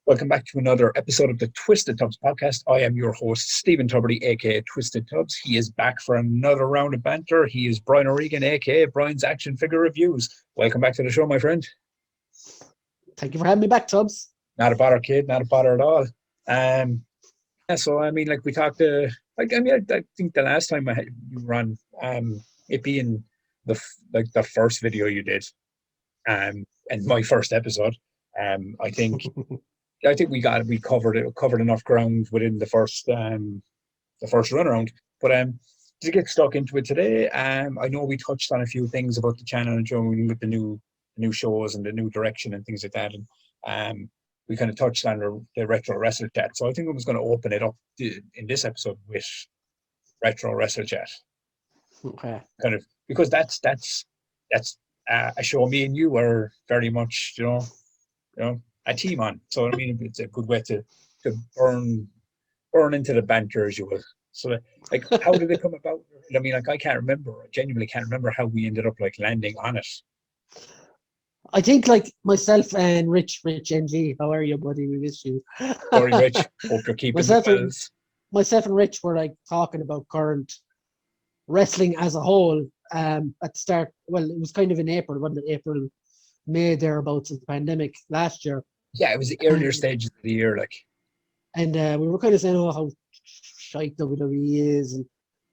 Welcome back to another episode of the TwistedTubz podcast. I am your host, Stephen Tuberty, aka TwistedTubz. He is back for another round of banter. He is Brian Regan, aka Brian's Action Figure Reviews. Welcome back to the show, my friend. Thank you for having me back, Tubbs. Not a bother, kid. Not a bother at all. So I mean, like we talked to, I think the last time you were on, it being the first video you did, and my first episode. I think we covered enough ground within the first runaround. But to get stuck into it today, I know we touched on a few things about the channel and showing with the new shows and the new direction and things like that, and we kind of touched on the retro wrestle chat. So I think I was going to open it up in this episode with retro wrestle chat. Okay. Kind of because that's a show me and you are very much a team on. So I mean, it's a good way to burn into the banter, as you will. So like, how did it come about? I mean, like, I genuinely can't remember how we ended up like landing on it. I think like myself and Rich NG, how are you, buddy? We miss you. Sorry, Rich. Hope you're keeping myself and Rich were like talking about current wrestling as a whole at the start. Well, it was kind of in April, wasn't it? April, May, thereabouts of the pandemic last year. Yeah, it was the earlier stages of the year, like. And we were kind of saying, how shite WWE is, and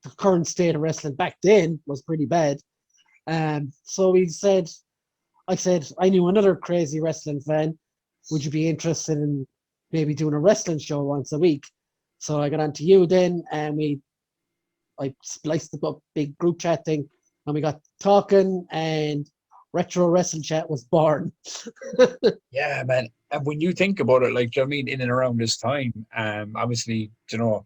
the current state of wrestling back then was pretty bad. So I said, I knew another crazy wrestling fan. Would you be interested in maybe doing a wrestling show once a week? So I got on to you then, and I spliced up a big group chat thing, and we got talking, and retro wrestling chat was born. Yeah, man. And when you think about it, like, I mean, in and around this time, obviously, I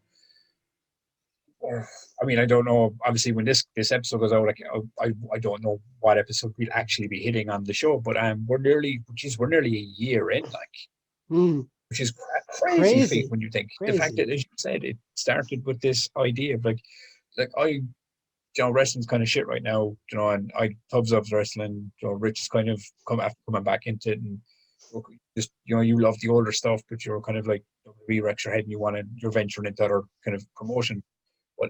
mean, I don't know. Obviously, when this episode goes out, like, I don't know what episode we'll actually be hitting on the show, but we're nearly a year in, like, which is crazy feat when you think the fact that, as you said, it started with this idea of like wrestling's kind of shit right now, and Tubbs loves wrestling. Rich is kind of coming back into it, and just you love the older stuff, but you're kind of like re-rex your head, and you're venturing into other kind of promotion. But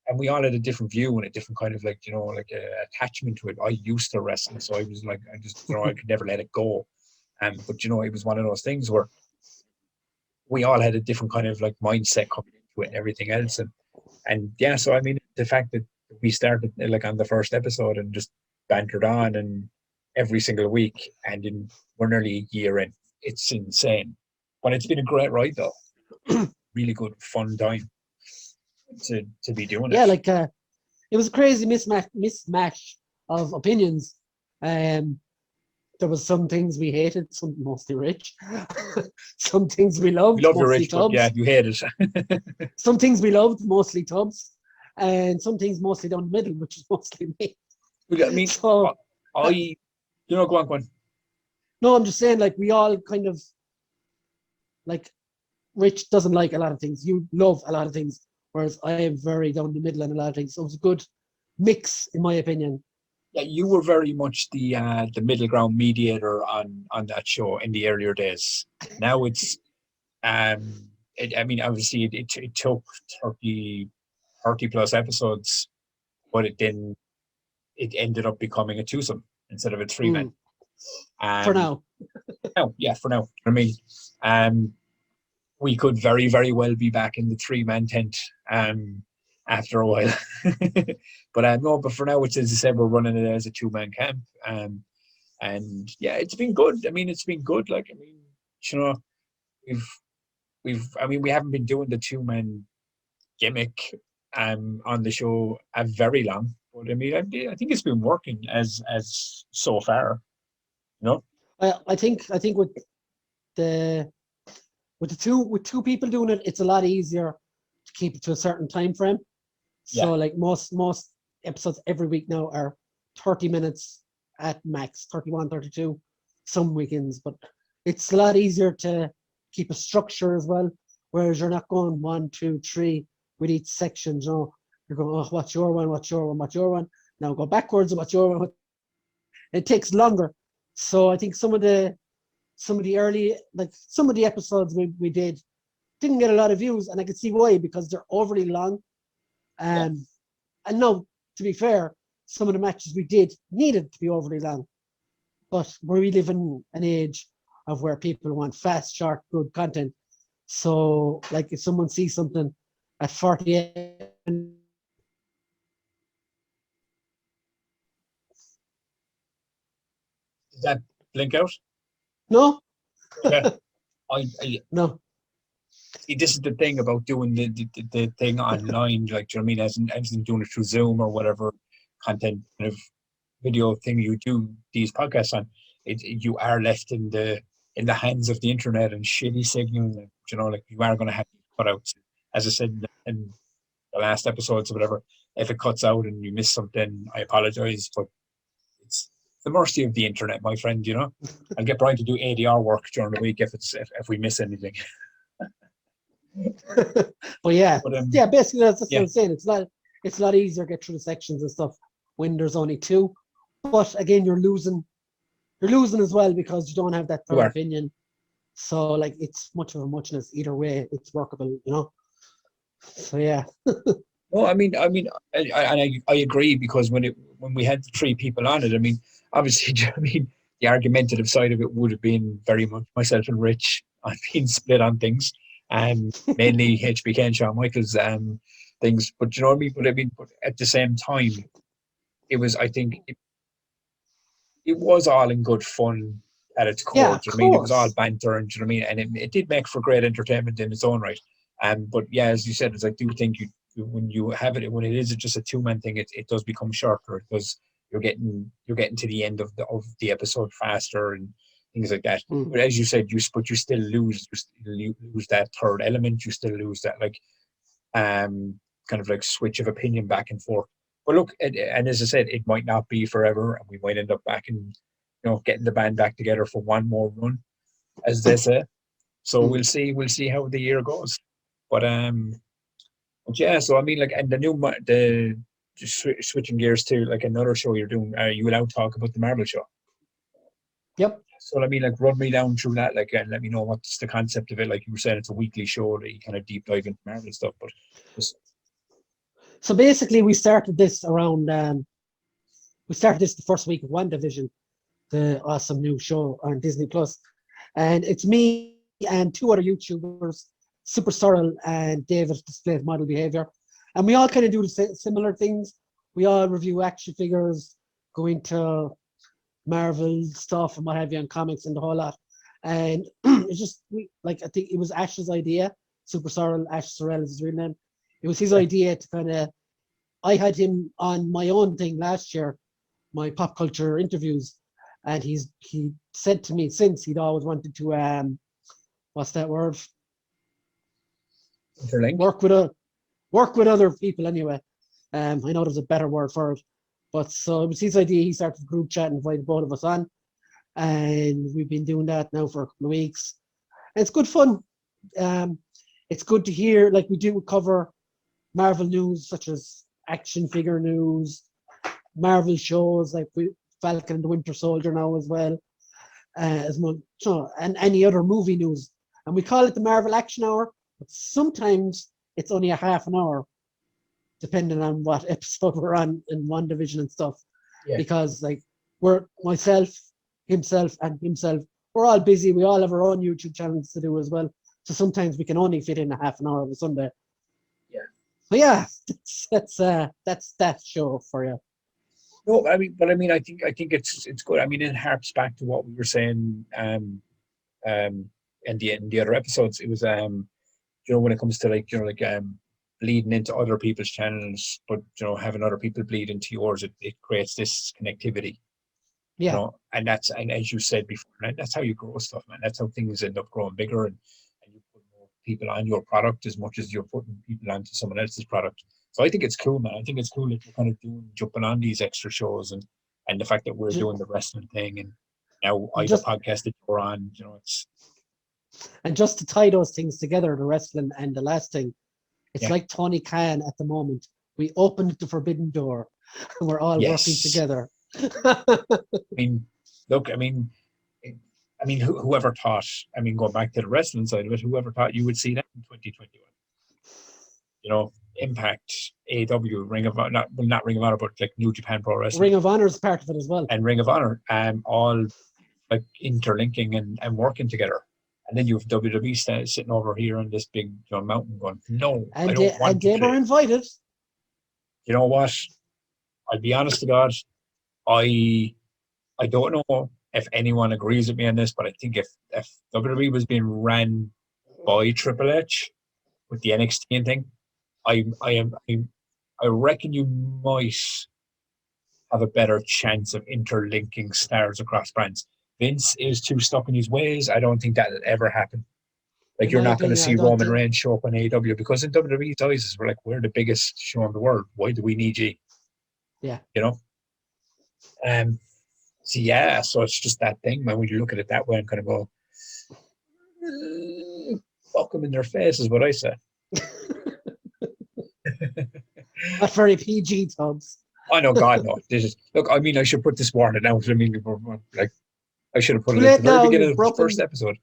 and we all had a different view and a different kind of attachment to it. I used to wrestle, so I was like, I just I could never let it go. But it was one of those things where we all had a different kind of like mindset coming into it and everything else, and yeah. So I mean, the fact that we started like on the first episode and just bantered on and every single week, and we're nearly a year in. It's insane, but it's been a great ride though. Really good, fun time to be doing it. Yeah, like it was a crazy mismatch of opinions. There was some things we hated, some mostly Rich. Some things we loved. We love your mostly Rich, Tubbs. but yeah, you hate it. Some things we loved, mostly Tubbs, and some things mostly down the middle, which is mostly me. I mean, so go on. No, I'm just saying, like, we all kind of like, Rich doesn't like a lot of things. You love a lot of things, whereas I am very down the middle on a lot of things. So it was a good mix, in my opinion. Yeah, you were very much the middle ground mediator on that show in the earlier days. Now it's, I mean, obviously it took 30 plus episodes, but it ended up becoming a twosome instead of a three-man. For now. For now. I mean, we could very, very well be back in the three-man tent after a while. But for now, it's, as I said, we're running it as a two-man camp. And yeah, it's been good. I mean, it's been good. Like, I mean, we haven't been doing the two-man gimmick on the show a very long. But I mean, I think it's been working as so far. I think with two people doing it, it's a lot easier to keep it to a certain time frame. So like most episodes every week now are 30 minutes at max, 31, 32, some weekends, but it's a lot easier to keep a structure as well, whereas you're not going 1, 2, 3 with each section. You're going, what's your one? Now go backwards, what's your one? It takes longer. So I think some of the some of the episodes we did didn't get a lot of views, and I could see why, because they're overly long. And no, to be fair, some of the matches we did needed to be overly long. But we live in an age of where people want fast, short, good content. So, like, if someone sees something at 48, Did that blink out? no, Yeah. I no, see, this is the thing about doing the thing online, like, do you know what I mean? As in doing it through Zoom or whatever content kind of video thing you do these podcasts on, you are left in the hands of the internet and shitty signal. Like, you know, like, you are going to have to cut out, as I said in the last episodes or whatever. If it cuts out and you miss something, I apologize, but it's the mercy of the internet, my friend. You know, I'll get Brian to do ADR work during the week if we miss anything. but yeah, But basically that's what yeah, I'm saying. It's a lot easier to get through the sections and stuff when there's only two. But again, you're losing as well, because you don't have that you third are. opinion. So, like, it's much of a muchness either way. It's workable, you know. So yeah, No, I agree, because when we had the three people on it, I mean, obviously, I mean, the argumentative side of it would have been very much myself and Rich on being split on things, mainly HBK and Shawn Michaels things. But you know what I mean. But at the same time, it was, I think, it was all in good fun at its yeah, core. of Do you know what I mean? It was all course. banter, and do you know what I mean? And it did make for great entertainment in its own right. But yeah, as you said, it's, I do think when you have it, when it is just a two-man thing, it does become shorter, because you're getting to the end of the episode faster and things like that. Mm. But as you said, you still you lose that third element. You still lose that, like, kind of like switch of opinion back and forth. But look, and as I said, it might not be forever, and we might end up back in, getting the band back together for one more run, as they say. So Mm. we'll see how the year goes. But yeah. So I mean, like, and the just switching gears to, like, another show you're doing. Are you allowed to talk about the Marvel show? Yep. So I mean, like, run me down through that, like, and let me know what's the concept of it. Like you were saying, it's a weekly show that you kind of deep dive into Marvel stuff, but just So basically, we started this the first week of WandaVision, the awesome new show on Disney Plus, and it's me and two other YouTubers, Super Sorrel and David Displays Model Behavior, and we all kind of do the similar things. We all review action figures, go into Marvel stuff and what have you, and comics and the whole lot. And it's just, I think it was Ash's idea. Super Sorrel, Ash Sorrel is his real name. It was his yeah, idea to kind of. I had him on my own thing last year, my pop culture interviews, and he said to me since he'd always wanted to what's that word? interlink. Work with other people anyway. I know there's a better word for it, but so it was his idea. He started a group chat and invited both of us on, and we've been doing that now for a couple of weeks. And it's good fun. Um, it's good to hear, like, we do cover Marvel news such as action figure news, Marvel shows like Falcon and the Winter Soldier now as well, as much, and any other movie news. And we call it the Marvel Action Hour, but sometimes it's only a half an hour, depending on what episode we're on in WandaVision and stuff. Yeah. Because, like, we're myself, himself, and himself, we're all busy. We all have our own YouTube channels to do as well. So sometimes we can only fit in a half an hour of a Sunday. Yeah. But yeah, that's that show for you. No, I think it's good. I mean, it harps back to what we were saying in the other episodes. It was when it comes to, like, bleeding into other people's channels, but having other people bleed into yours, it creates this connectivity. Yeah. And as you said before, that's how you grow stuff, man. That's how things end up growing bigger, and you put more people on your product as much as you're putting people onto someone else's product. So I think it's cool, man. I think it's cool that you're kind of jumping on these extra shows, and the fact that we're doing the wrestling thing, and now And the just podcast that you're on, it's and just to tie those things together, the wrestling and the last thing, it's yeah, like Tony Khan at the moment. We opened the forbidden door, and we're all working yes. together. I mean, look, I mean, I mean, whoever thought, I mean, going back to the wrestling side of it, whoever thought you would see that in 2021? Impact, AEW, Ring of Honor, not Ring of Honor, but like New Japan Pro Wrestling. Ring of Honor is part of it as well. And Ring of Honor, all like interlinking and working together. And then you have WWE sitting over here on this big mountain going, no, I don't want to. And they were invited. You know what? I'll be honest to God, I don't know if anyone agrees with me on this, but I think if WWE was being ran by Triple H with the NXT thing, I reckon you might have a better chance of interlinking stars across brands. Vince is too stuck in his ways. I don't think that'll ever happen. Like, you're not going to see Roman Reigns show up on AEW, because in WWE's eyes, we're like, we're the biggest show in the world. Why do we need you? Yeah. So it's just that thing, man. When you look at it that way and kind of go, fuck them in their face, is what I say. Not very PG, Tubbs. Oh, no, God, no. Look, I mean, I should put this warning out. I mean, like, I should have put it at the very beginning of the first episode.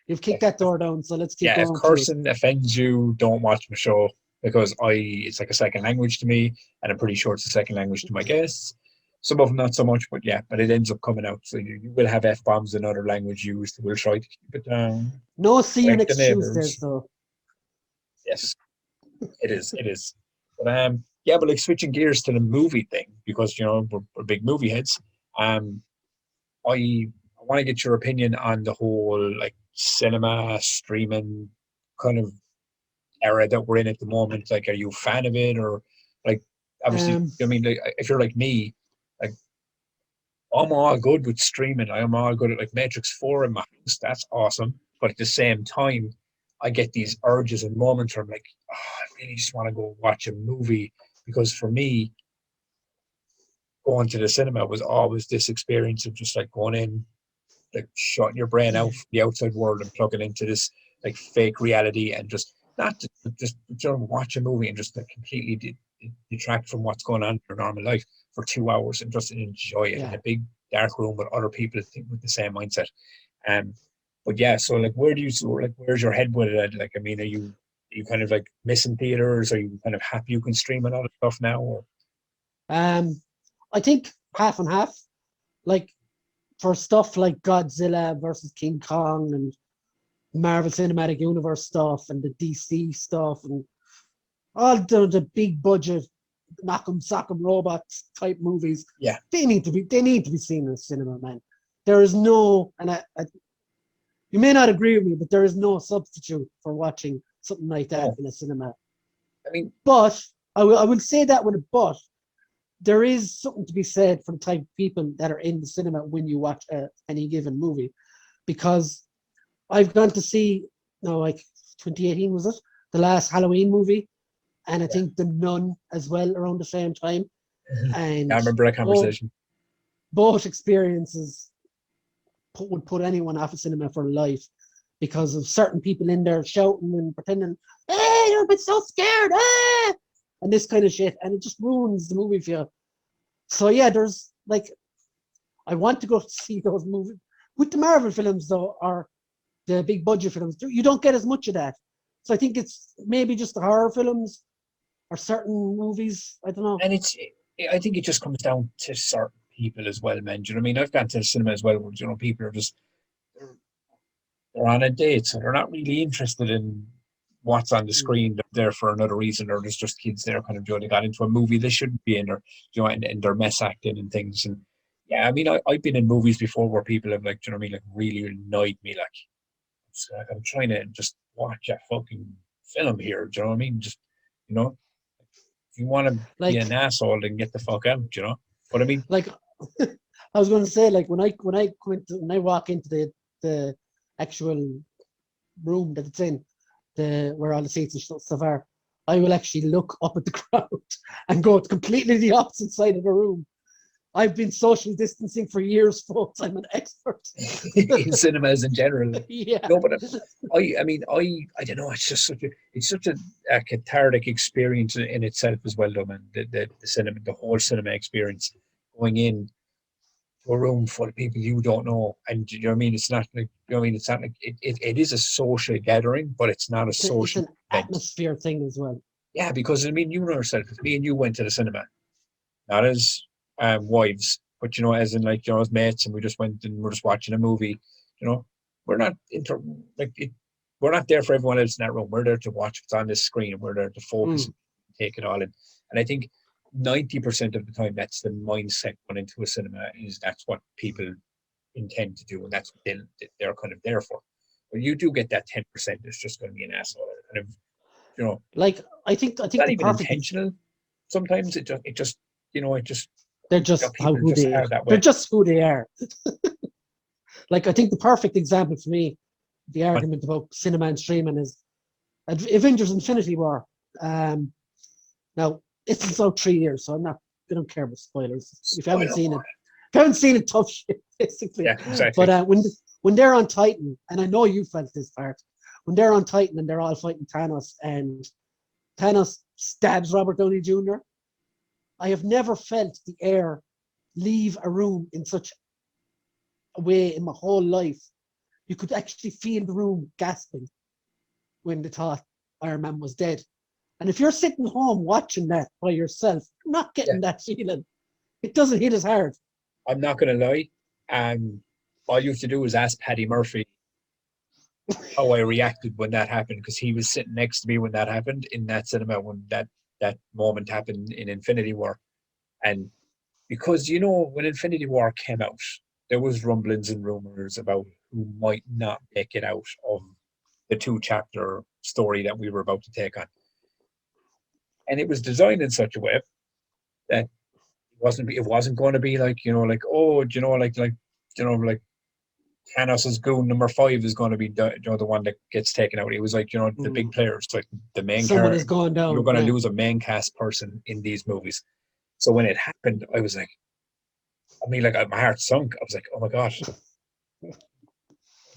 You've kicked that door down, so let's keep going. If cursing offends you, don't watch my show, because it's like a second language to me, and I'm pretty sure it's a second language to my guests. Some of them not so much, but it ends up coming out. So you will have F-bombs in other language used. We'll try to keep it down. No, see you next Tuesday, though. Yes, it is. But but like, switching gears to the movie thing, because we're big movie heads. I want to get your opinion on the whole like cinema streaming kind of era that we're in at the moment. Like, are you a fan of it, or like, obviously, I mean, like, if you're like me, like, I'm all good with streaming. I'm all good at like Matrix 4 in my house. That's awesome. But at the same time, I get these urges and moments where I'm like, I really just want to go watch a movie, because for me, going to the cinema was always this experience of just like going in, like shutting your brain out from the outside world and plugging into this like fake reality, and just not just watch a movie and just like completely detract from what's going on in your normal life for 2 hours and just enjoy it in a big dark room with other people with the same mindset. But so like, where's your head with it? Like, I mean, are you kind of like missing theaters? Are you kind of happy you can stream a lot of stuff now? Or? I think half and half. Like, for stuff like Godzilla versus King Kong and Marvel Cinematic Universe stuff and the DC stuff and all the big budget knock'em sock'em robots type movies, they need to be seen in the cinema, man. There is no, and you may not agree with me, but there is no substitute for watching something like that in a cinema. I mean, but I will say that with a but. There is something to be said for the type of people that are in the cinema when you watch any given movie, because I've gone to see, like 2018 was it, the last Halloween movie, and I think The Nun as well around the same time. And I remember that conversation. Both experiences would put anyone off a cinema for life, because of certain people in there shouting and pretending, "Hey, you've been so scared!" And this kind of shit, and it just ruins the movie for you. So there's like, I want to go see those movies. With the Marvel films though, or the big budget films, you don't get as much of that. So I think it's maybe just the horror films or certain movies. I don't know. And I think it just comes down to certain people as well, man. Do you know what I mean? I've gone to the cinema as well, where people are just they're on a date, so they're not really interested in what's on the screen. They're there for another reason, or there's just kids there kind of they got into a movie they shouldn't be in, or and they're mess acting and things. And I mean, I've been in movies before where people have like, like really annoyed me. Like, I'm trying to just watch a fucking film here. Do you know what I mean? Just if you want to be an asshole, then get the fuck out. But I mean, like, I was going to say, like, when I walk into the actual room that it's in, where all the seats and stuff are, I will actually look up at the crowd and go to completely the opposite side of the room. I've been social distancing for years, folks. I'm an expert in cinemas in general. No, but I don't know. It's such a cathartic experience in itself as well, though, man. The cinema, the whole cinema experience, going in to a room full of people you don't know, and you know what I mean. It's not like it's not like it is a social gathering, but it's not a It's social an event. atmosphere thing as well. Yeah, because I mean, you know yourself. If me and you went to the cinema, not as wives, but as in like as mates, and we just went and we're just watching a movie. You know, we're not inter like it, we're not there for everyone else in that room. We're there to watch what's on this screen. We're there to focus, and take it all in. And I think 90% of the time, that's the mindset going into a cinema. Is that's what people intend to do, and that's what they're kind of there for. But you do get that 10% that's just going to be an asshole, kind of, Like I think not the even perfect intentional. Sometimes it just it just they're just how people who just they are that they're way. just who they are. Like I think the perfect example for me, the But argument about cinema and streaming is Avengers Infinity War. Um, Now it's out 3 years, so I don't care about spoilers. If you haven't spoiler seen it, warning. if you haven't seen it, tough shit, basically. Yeah, exactly. But when they're on Titan, and I know you felt this part, when they're on Titan and they're all fighting Thanos, and Thanos stabs Robert Downey Jr., I have never felt the air leave a room in such a way in my whole life. You could actually feel the room gasping when they thought Iron Man was dead. And if you're sitting home watching that by yourself, you're not Yeah, getting that feeling. It doesn't hit as hard. I'm not gonna lie. All you have to do is ask Paddy Murphy how I reacted when that happened, because he was sitting next to me when that happened in that cinema when that moment happened in Infinity War. And because when Infinity War came out, there was rumblings and rumors about who might not make it out of the 2 chapter story that we were about to take on. And it was designed in such a way that it wasn't going to be like, oh, like Thanos' goon number 5 is going to be the one that gets taken out. It was like, the big players, like the main Someone character. is going You're down. going to Yeah. lose a main cast person in these movies. So when it happened, I was like, I mean, like my heart sunk. I was like, oh my god,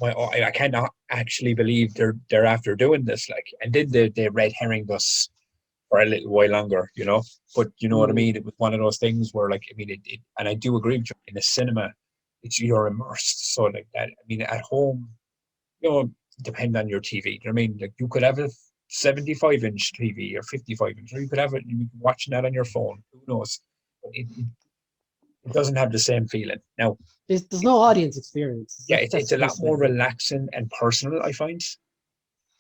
I cannot actually believe they're after doing this. Like, and then they red herringed us for a little while longer. But you know what I Mm. mean? It was one of those things where, like, I mean, and I do agree with you. In the cinema, you're immersed. So like that. I mean, at home, depend on your TV. You know what I mean? Like, you could have a 75-inch TV or 55-inch, or you could have it. You can watching that on your phone. Who knows? But it doesn't have the same feeling. Now, There's no audience experience. yeah, That's it's the a lot best way more to put it. relaxing and personal, I find.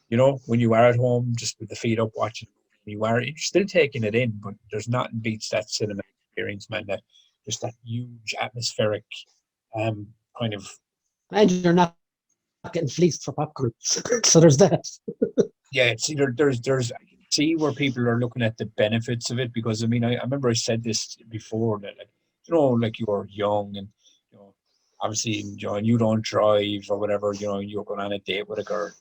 When you are at home, just with the feet up watching, you're still taking it in, but there's nothing beats that cinema experience, man. That just that huge atmospheric, kind of. And you're not getting fleeced for popcorn. So there's that. Yeah, it's either there's I can see where people are looking at the benefits of it, because I mean, I remember I said this before, that, like, like, you're young, and obviously, and you don't drive or whatever, you're going on a date with a girl,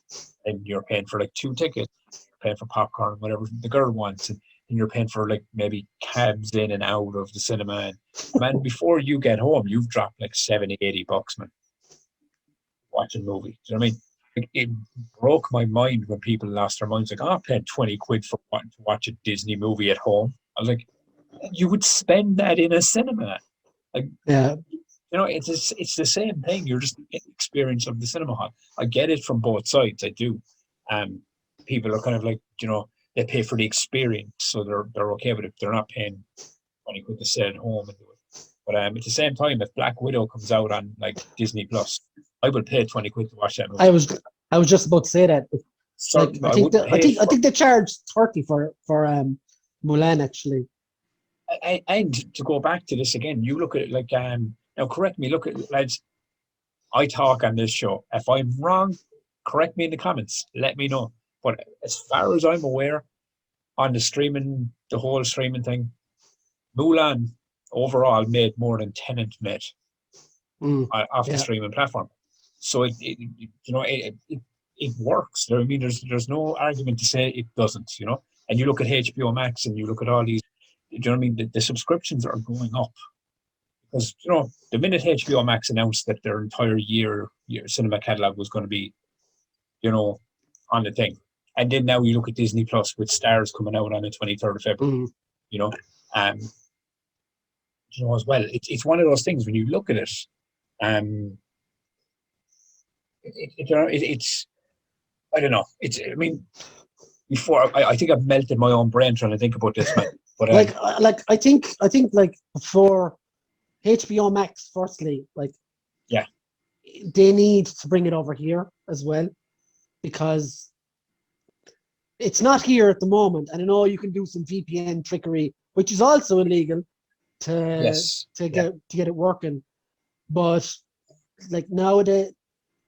and you're paying for like 2 tickets, you're paying for popcorn, whatever the girl wants, and you're paying for like maybe cabs in and out of the cinema, and man, before you get home, you've dropped like 70-80 bucks, man, watching movies. Do you know what I mean? It broke my mind when people lost their minds. Like, oh, I paid 20 quid for wanting to watch a Disney movie at home. I was like, you would spend that in a cinema. Like, Yeah. it's the same thing. You're just getting the experience of the cinema hall. I get it from both sides. I do. Um, People are kind of like, they pay for the experience, so they're okay with it. They're not paying 20 quid to sit at home and do it. But at the same time, if Black Widow comes out on like Disney Plus, I would pay 20 quid to watch that movie. I was just about to say that. Like Certain, I wouldn't I pay think I for. think they charged 30 for Mulan actually. And to go back to this again, you look at it like, now correct me. Look at, lads. I talk on this show. If I'm wrong, correct me in the comments. Let me know. But as far as I'm aware, on the whole streaming thing, Mulan overall made more than Tenet made off the Yeah. streaming platform. So it works. I mean, there's no argument to say it doesn't. And you look at HBO Max, and you look at all these. Do you know what I mean? The subscriptions are going up, because the minute HBO Max announced that their entire year cinema catalog was going to be, on the thing, and then now you look at Disney Plus with Stars coming out on the 23rd of February. Mm. You know, um, as well. It's one of those things when you look at it, um, it's I don't know. I mean, before I think I've melted my own brain trying to think about this, man. But I think like for HBO Max, firstly, like yeah, they need to bring it over here as well because it's not here at the moment. And I know you can do some VPN trickery, which is also illegal to yes, get it working. But like nowadays,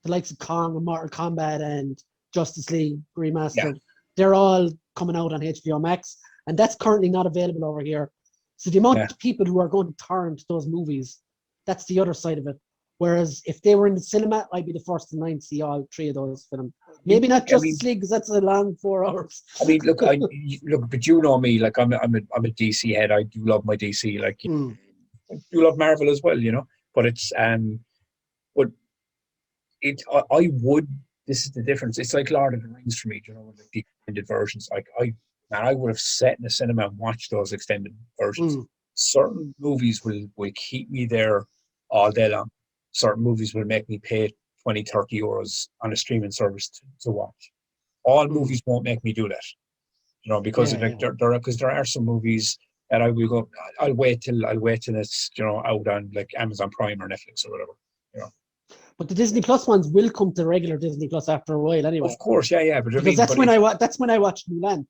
the likes of Kong and Mortal Kombat and Justice League yeah, Remastered, they're all coming out on HBO Max, and that's currently not available over here. So the amount yeah. of people who are going to turn to those movies, that's the other side of it. Whereas if they were in the cinema, I'd be the first in line to see all three of those films. Maybe not I mean, Justice League because that's a long 4 hours. I mean, look, but you know me, like I'm a DC head. I do love my DC. Like, Mm. I do love Marvel as well, But but I would. This is the difference. It's like Lord of the Rings for me, like the extended versions. Like I would have sat in the cinema and watched those extended versions. Mm. Certain movies will keep me there all day long. Certain movies will make me pay 20, 30 euros on a streaming service to watch. All Mm. movies won't make me do that, because Yeah, like yeah. there are some movies that I will go. I'll wait till it's out on like Amazon Prime or Netflix or whatever. You know. But the Disney Plus ones will come to regular Disney Plus after a while anyway. Of course, yeah, but I Because mean, that's when that's when I watched Mulan.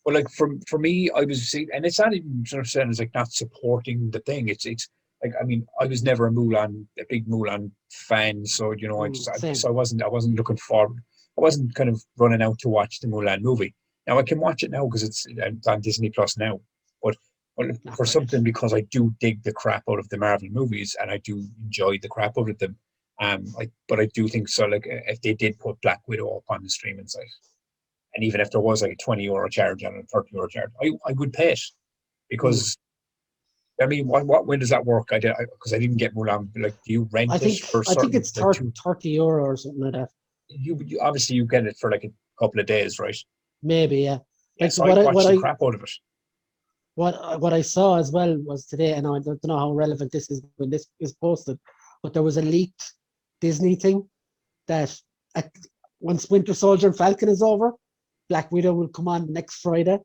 but like for me, I was seeing, and it's not even sort of saying it's like not supporting the thing. It's like I mean, I was never a big Mulan fan, so Same. so I wasn't looking forward. I wasn't kind of running out to watch the Mulan movie. Now I can watch it now because it's on Disney Plus now, but. But Not for great. something because I do dig the crap out of the Marvel movies and I do enjoy the crap out of them, but I do think so. Like if they did put Black Widow up on the streaming site, and even if there was like a 20 euro charge and a 30 euro charge, I would pay it Mm. because I mean, when does that work? Because I didn't get Mulan. Like, do you I rent it think for I think certain it's like two? 30 euro or something like that. You obviously you get it for like a couple of days, right? Maybe, yeah. Yeah, Like so I'd watch the crap out of it. what I saw as well was today, and I don't know how relevant this is when this is posted, but there was a leaked Disney thing that at, once Winter Soldier and Falcon is over, Black Widow will come on next Friday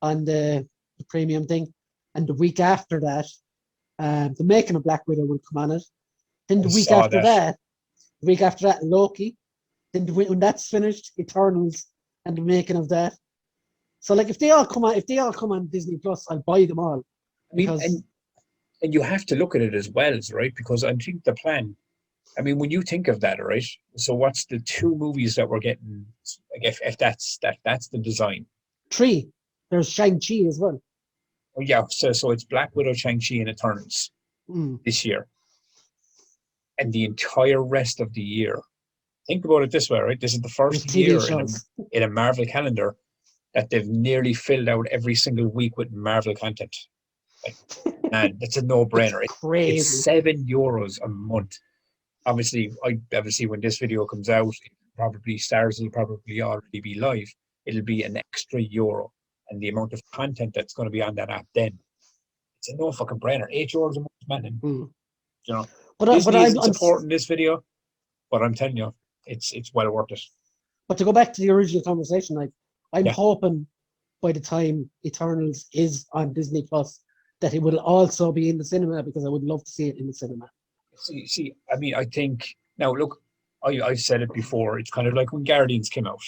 on the premium thing, and the week after that, the making of Black Widow will come on it. Then I saw that. the week after that, Loki. Then when that's finished, Eternals and the making of that. So like if they all come on Disney Plus, I'll buy them all I mean, because and you have to look at it as well, right? Because I think the plan. I mean, when you think of that, right? So what's the two movies that we're getting? Like, if that's the design. three, there's Shang-Chi as well. Oh yeah, so it's Black Widow, Shang-Chi, and Eternals Mm. this year, and the entire rest of the year. Think about it this way, right? This is the There's first TV year shows. in a Marvel calendar that they've nearly filled out every single week with Marvel content. Like, man, it's a It's no-brainer. It's crazy. €7 a month. Obviously when this video comes out, probably stars will probably already be live. It'll be an extra euro, and the amount of content that's going to be on that app then, it's a no fucking brainer. €8 a month, man. And Mm. you know, But Disney I'm, isn't supporting this video, but I'm telling you, it's well worth it. but to go back to the original conversation, like I'm Yeah. hoping by the time Eternals is on Disney Plus that it will also be in the cinema because I would love to see it in the cinema. See, I mean, I think now look, I've said it before. It's kind of like when Guardians came out.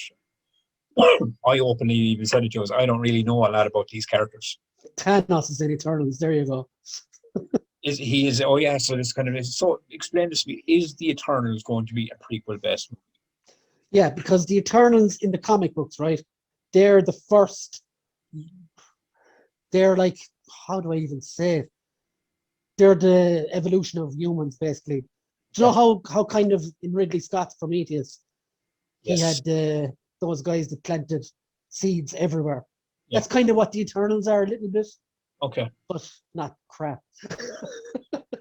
I openly even said it, Joe. I don't really know a lot about these characters. Thanos is in Eternals. There you go. Is oh yeah, so this kind of is so explain this to me. Is the Eternals going to be a prequel based movie? Yeah, because the Eternals in the comic books, right? They're the first. They're like, how do I even say it? They're the evolution of humans, basically. Do you know Yeah. how kind of in Ridley Scott's Prometheus, he Yes. had those guys that planted seeds everywhere. Yeah. That's kind of what the Eternals are a little bit, Okay. but not crap.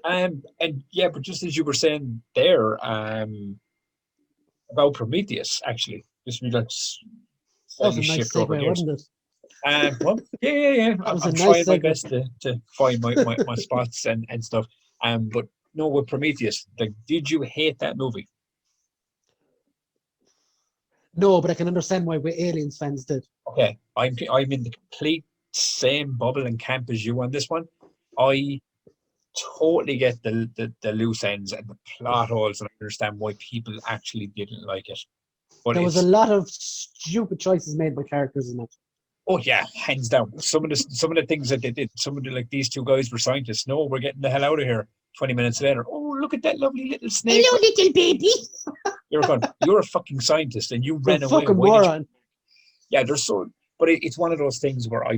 And yeah, but just as you were saying there, about Prometheus, actually, just we let's That was a slightly nice shift over segue, gears. wasn't it? Well, yeah. That was a I'm nice trying my segment. best to find my spots and stuff. But no, with Prometheus, like, did you hate that movie? No, but I can understand why we Aliens fans did. Okay, I'm in the complete same bubble and camp as you on this one. I totally get the loose ends and the plot holes, and I understand why people actually didn't like it. But There was a it's lot of stupid choices made by characters in it. oh yeah, hands down. Some of the things that they did, some of the like these two guys were scientists. No, we're getting the hell out of here. 20 minutes later, oh look at that lovely little snake. Hello, little baby. You're going, you're a fucking scientist and you You're a ran away. fucking Why did you? moron. Yeah, there's so, but it's one of those things where I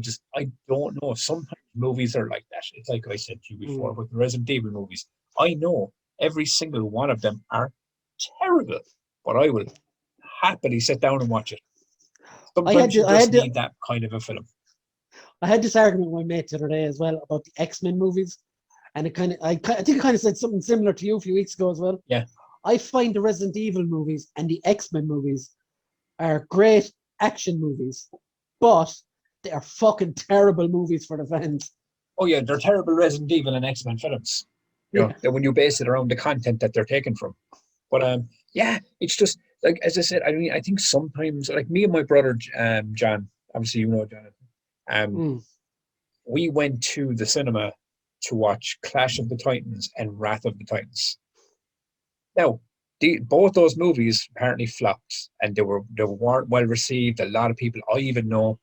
don't know. Sometimes movies are like that. It's like I said to you before Mm. with the Resident Evil movies. I know every single one of them are terrible, but I will happily sit down and watch it. I had Sometimes you to, I just had to, need that kind of a film. I had this argument with my mate the other day as well about the X-Men movies, and I think I kind of said something similar to you a few weeks ago as well. Yeah. I find the Resident Evil movies and the X-Men movies are great action movies, but they are fucking terrible movies for the fans. Oh yeah, they're terrible Resident Evil and X-Men films. You know, Yeah. that when you base it around the content that they're taken from. But yeah, it's just like as I said. I mean, I think sometimes like me and my brother, John. Obviously, you know Jonathan. Um, Mm. we went to the cinema to watch Clash of the Titans and Wrath of the Titans. Now, both those movies apparently flopped, and they weren't well received. A lot of people I even know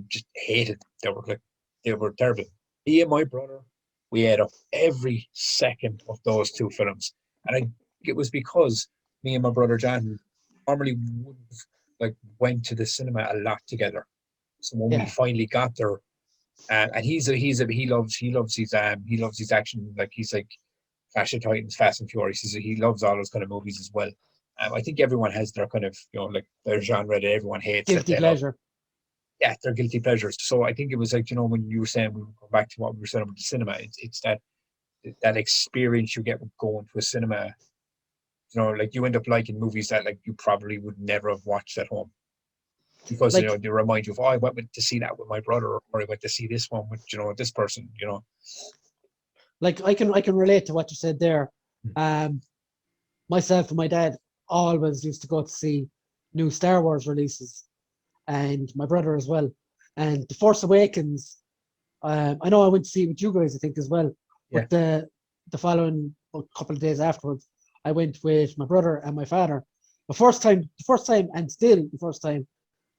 just hated them. They were terrible. Me and my brother, we ate up every second of those two films, and I think it was because me and my brother John normally wouldn't like went to the cinema a lot together. So when we Yeah. finally got there, and he loves his action, like he's like Clash of Titans, Fast and Furious. He loves all those kind of movies as well. I think everyone has their kind of, like their genre that everyone hates that Guilty they love. pleasure. Yeah, they're guilty pleasures. So I think it was like, when you were saying, we go back to what we were saying about the cinema, it's that experience you get with going to a cinema. Like you end up liking movies that like you probably would never have watched at home because Like, they remind you of, oh, I went to see that with my brother, or I went to see this one with this person. I can relate to what you said there. Um, Myself and my dad always used to go to see new Star Wars releases, and my brother as well. And The Force Awakens, I know I went to see it with you guys, I think, as well. Yeah. But the following couple of days afterwards, I went with my brother and my father. The first time, and still the first time,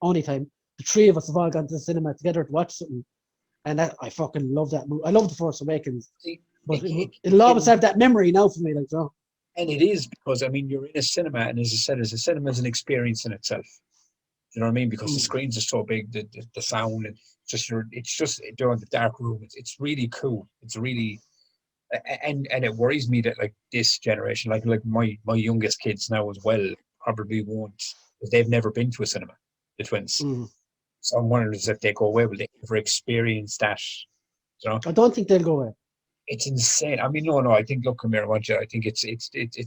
only time, the three of us have all gone to the cinema together to watch something. And I fucking love that movie. I love The Force Awakens. See, But it'll always again, have that memory now for me, like, and it is because I mean you're in a cinema, and as I said, as a cinema is an experience in itself. You know what I mean? Because the mm, screens are so big, the sound, and it's just during the dark room. It's really cool. It's really, and it worries me that like this generation, like my youngest kids now as well, probably won't, because they've never been to a cinema. The twins. mm. So I'm wondering if they go away, will they ever experience that? You know, I don't think they'll go away. it's insane. I mean, no. I think look, come here, I think it's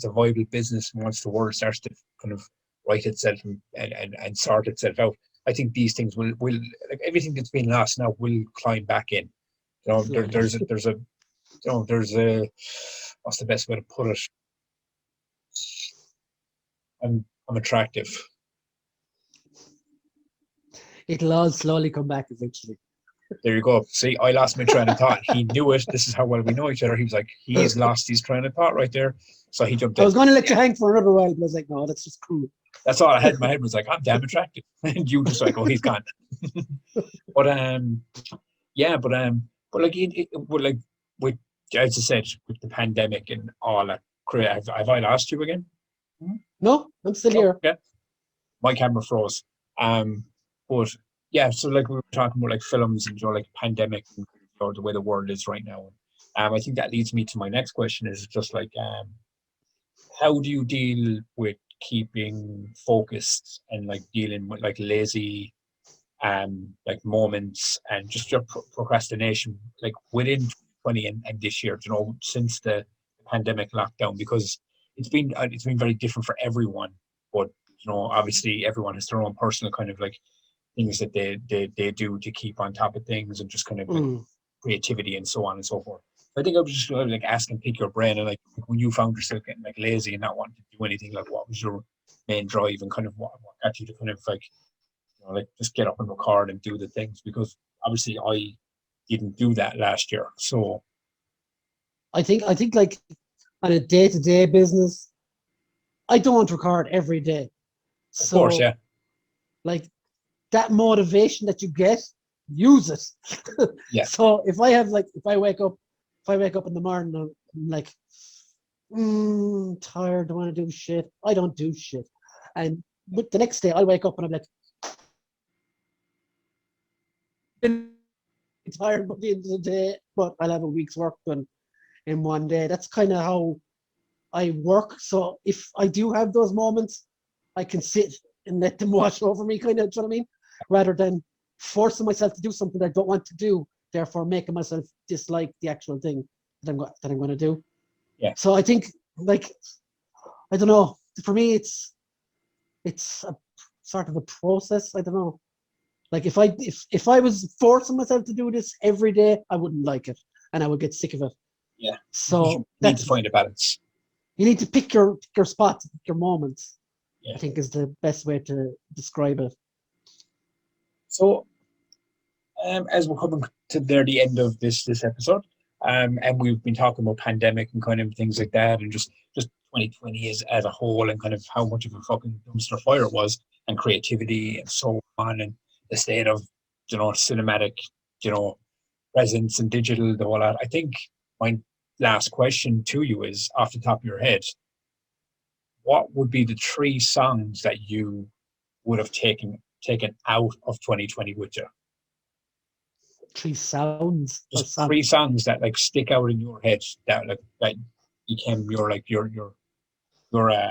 a viable business once the world starts to kind of right itself and sort itself out. I think these things will like everything that's been lost now will climb back in. Slowly. There's a what's the best way to put it? I'm attractive. It'll all slowly come back eventually. There you go. See, I lost my train of thought. He knew it. This is how well we know each other. He was like, he's lost his train of thought right there. So he jumped I in. was going to let you Yeah, hang for another while, but I was like, no, that's just cool. that's all I had in my head was like, I'm damn attractive. And you just like, oh, he's gone. But yeah, but like like with as I said, with the pandemic and all that, have I lost you again? No, I'm still here. Yeah, my camera froze. But yeah, so like we were talking about like films and like pandemic and the way the world is right now. I think that leads me to my next question is just like how do you deal with keeping focused and like dealing with like lazy like moments and just your procrastination like within 20 and this year, since the pandemic lockdown, because it's been very different for everyone, but obviously everyone has their own personal kind of like things that they do to keep on top of things and just kind of creativity and so on and so forth. I think I was just like asking, pick your brain, and like when you found yourself getting like lazy and not wanting to do anything, like what was your main drive and kind of what got you to kind of like, like just get up and record and do the things? Because obviously I didn't do that last year. So I think like on a day-to-day business, I don't record every day. of course, So like that motivation that you get, use it. Yeah. So if I wake up in the morning, I'm like, tired, don't want to do shit. I don't do shit. But the next day I wake up and I'm like, been tired by the end of the day, but I'll have a week's work done in one day. That's kind of how I work. So if I do have those moments, I can sit and let them wash over me, kind of, do you know what I mean? Rather than forcing myself to do something I don't want to do, therefore making myself dislike the actual thing that I'm going to do. Yeah. So I think, like, I don't know. For me, it's a sort of a process. I don't know. Like if I was forcing myself to do this every day, I wouldn't like it, and I would get sick of it. Yeah. So you need to find a balance. You need to pick your spots, pick your moments. Yeah. I think is the best way to describe it. So, as we're coming to the end of this episode, and we've been talking about pandemic and kind of things like that, and just 2020 as a whole, and kind of how much of a fucking dumpster fire it was, and creativity and so on, and the state of cinematic presence and digital, the whole lot. I think my last question to you is, off the top of your head, what would be the 3 songs that you would have taken out of 2020 with you? 3 sounds. Just 3 songs that like stick out in your head that like that became your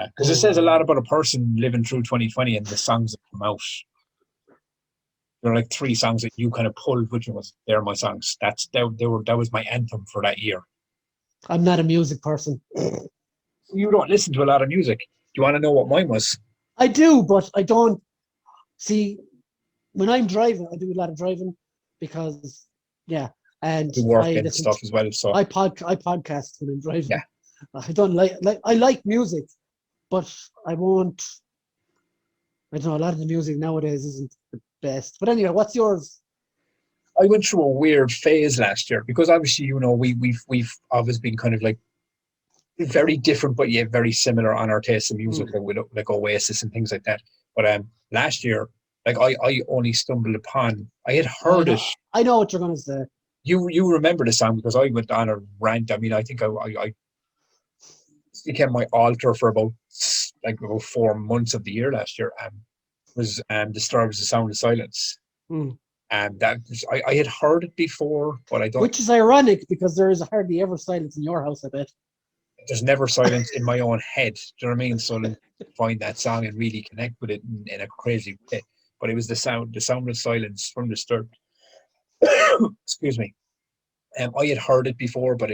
because it says a lot about a person living through 2020 and the songs that come out. There are like 3 songs that you kind of pulled, which was they're my songs. That was my anthem for that year. I'm not a music person. You don't listen to a lot of music. Do you want to know what mine was? I do, but I don't see when I'm driving. I do a lot of driving because, and To work I and listen stuff as well. So I podcast when I'm driving. Yeah. I don't I like music, but I won't. I don't know. A lot of the music nowadays isn't the best. But anyway, what's yours? I went through a weird phase last year because obviously, we've always been kind of like very different, but yet very similar on our taste in music, like Oasis and things like that. But last year, like I only stumbled upon, I had heard it. I know what you're gonna say. You remember the song because I went on a rant. I mean, I think I became my altar for about 4 months of the year last year. Was Disturbed's The Sound of Silence. And that I had heard it before, but I don't. Which is ironic because there is hardly ever silence in your house, I bet. There's never silence in my own head. Do you know what I mean? So to find that song and really connect with it in a crazy way. But it was the sound of silence from Disturbed. Excuse me. I had heard it before, but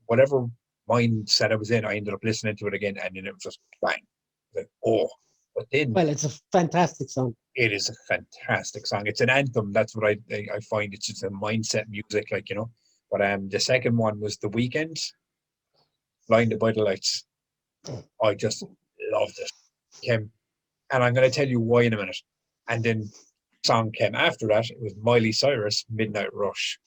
whatever mindset I was in, I ended up listening to it again, and then it was just bang. Like, oh. But then, well, it's a fantastic song. It is a fantastic song. It's an anthem. That's what I find. It's just a mindset music, But the second one was The Weeknd, Blinded by the Lights. I just loved it. And I'm going to tell you why in a minute. And then the song came after that. It was Miley Cyrus, Midnight Rush.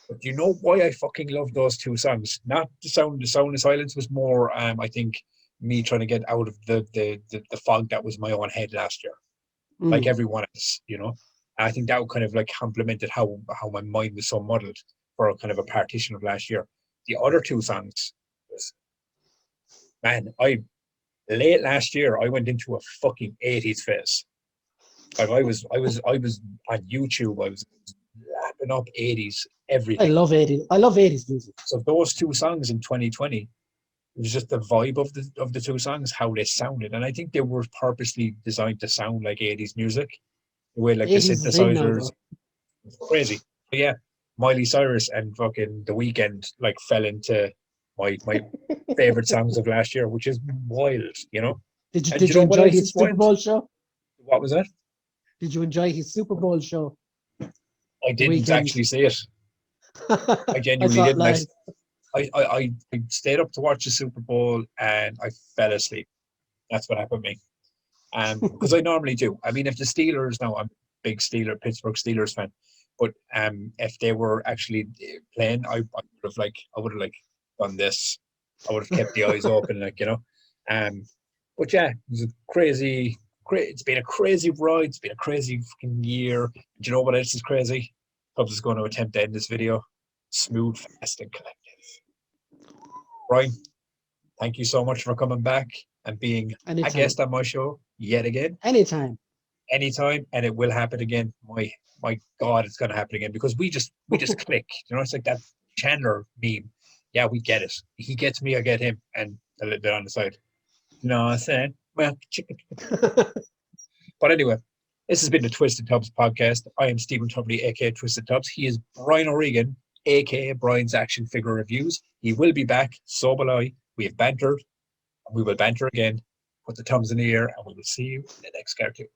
But do you know why I fucking love those 2 songs? Not the sound of silence was more, I think, me trying to get out of the fog that was my own head last year, like everyone else, And I think that kind of like complemented how my mind was so muddled for a kind of a partition of last year. The other 2 songs was, man, late last year I went into a fucking 80s phase. Like I was on YouTube. I was lapping up 80s everything. I love 80s music. So those 2 songs in 2020. It was just the vibe of the 2 songs, how they sounded, and I think they were purposely designed to sound like 80s music, the way like the synthesizers. It's crazy. But yeah, Miley Cyrus and fucking The Weeknd like fell into my favorite songs of last year, which is wild, Did you enjoy his Super Bowl show? What was that? Did you enjoy his Super Bowl show? I didn't Weekend. actually see it. I I genuinely thought didn't. like I stayed up to watch the Super Bowl and I fell asleep. That's what happened to me. Because I normally do. I mean, if the Steelers, now I'm a big Pittsburgh Steelers fan, but if they were actually playing, I would have like done this. I would have kept the eyes open, like But yeah, it was a crazy. It's been a crazy ride. It's been a crazy fucking year. Do you know what else is crazy? Tubbs is going to attempt to end this video. Smooth, fast, and collective. Brian, thank you so much for coming back and being a anytime. guest on my show yet again. Anytime. Anytime, and it will happen again. My God, it's going to happen again because we just click. You know, it's like that Chandler meme. Yeah, we get it. He gets me, I get him, and a little bit on the side. You know what I'm saying? Well, chicken. But anyway, this has been the TwistedTubz podcast. I am Stephen Tubley, aka TwistedTubz. He is Brian O'Regan, aka Brian's Action Figure Reviews. He will be back. So will I. We have bantered, and we will banter again. Put the thumbs in the air, and we will see you in the next cartoon.